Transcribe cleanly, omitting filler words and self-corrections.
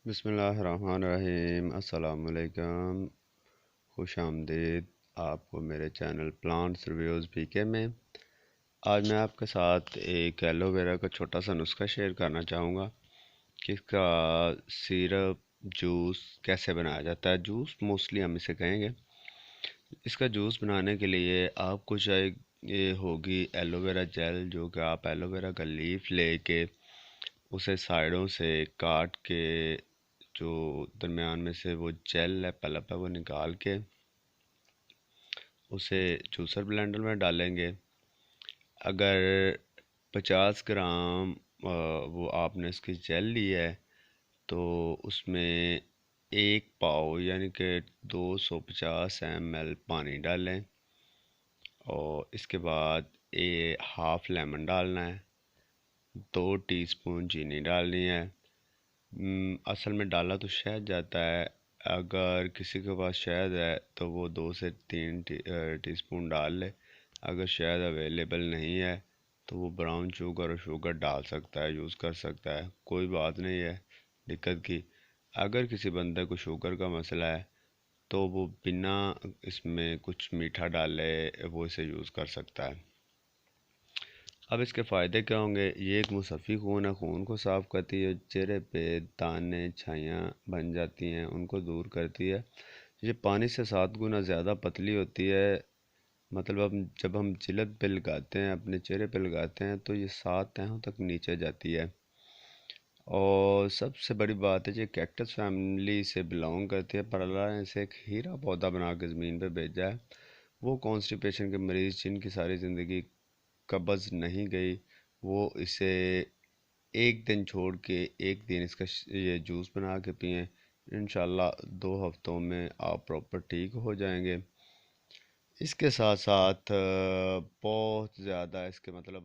بسم اللہ الرحمن الرحیم۔ السلام علیکم، خوش آمدید آپ کو میرے چینل پلانٹس ریویوز پی کے میں۔ آج میں آپ کے ساتھ ایک ایلو ویرا کا چھوٹا سا نسخہ شیئر کرنا چاہوں گا کہ اس کا سیرپ جوس کیسے بنایا جاتا ہے۔ جوس موسٹلی ہم اسے کہیں گے۔ اس کا جوس بنانے کے لیے آپ کو چاہیے یہ ہوگی ایلو ویرا جیل، جو کہ آپ ایلو ویرا کا لیف لے کے اسے سائڈوں سے کاٹ کے جو درمیان میں سے وہ جیل ہے پلپ ہے وہ نکال کے اسے جوسر بلینڈر میں ڈالیں گے۔ اگر 50 گرام وہ آپ نے اس کی جیل لی ہے تو اس میں 1 پاؤ یعنی کہ 250 ml پانی ڈالیں، اور اس کے بعد ہاف لیمن ڈالنا ہے، 2 ٹی اسپون چینی ڈالنی ہے۔ اصل میں ڈالا تو شہد جاتا ہے، اگر کسی کے پاس شہد ہے تو وہ 2 سے 3 ٹی اسپون ڈال لے۔ اگر شہد اویلیبل نہیں ہے تو وہ براؤن شوگر اور شوگر ڈال سکتا ہے، یوز کر سکتا ہے، کوئی بات نہیں ہے دقت کی۔ اگر کسی بندے کو شوگر کا مسئلہ ہے تو وہ بنا اس میں کچھ میٹھا ڈالے وہ اسے یوز کر سکتا ہے۔ اب اس کے فائدے کیا ہوں گے؟ یہ ایک مصفی خون ہے، خون کو صاف کرتی ہے، چہرے پہ دانے چھائیاں بن جاتی ہیں ان کو دور کرتی ہے۔ یہ پانی سے 7 گنا زیادہ پتلی ہوتی ہے، مطلب جب ہم جلد پہ لگاتے ہیں، اپنے چہرے پہ لگاتے ہیں تو یہ 7 تہوں تک نیچے جاتی ہے۔ اور سب سے بڑی بات ہے، یہ کیکٹس فیملی سے بلانگ کرتی ہے، پر اللہ نے اسے ایک ہیرا پودا بنا کے زمین پہ بھیجا ہے۔ وہ کانسٹیپیشن کے مریض جن کی ساری زندگی قبض نہیں گئی، وہ اسے ایک دن چھوڑ کے ایک دن اس کا یہ جوس بنا کے پئیں، انشاءاللہ 2 ہفتوں میں آپ پراپر ٹھیک ہو جائیں گے۔ اس کے ساتھ ساتھ بہت زیادہ اس کے مطلب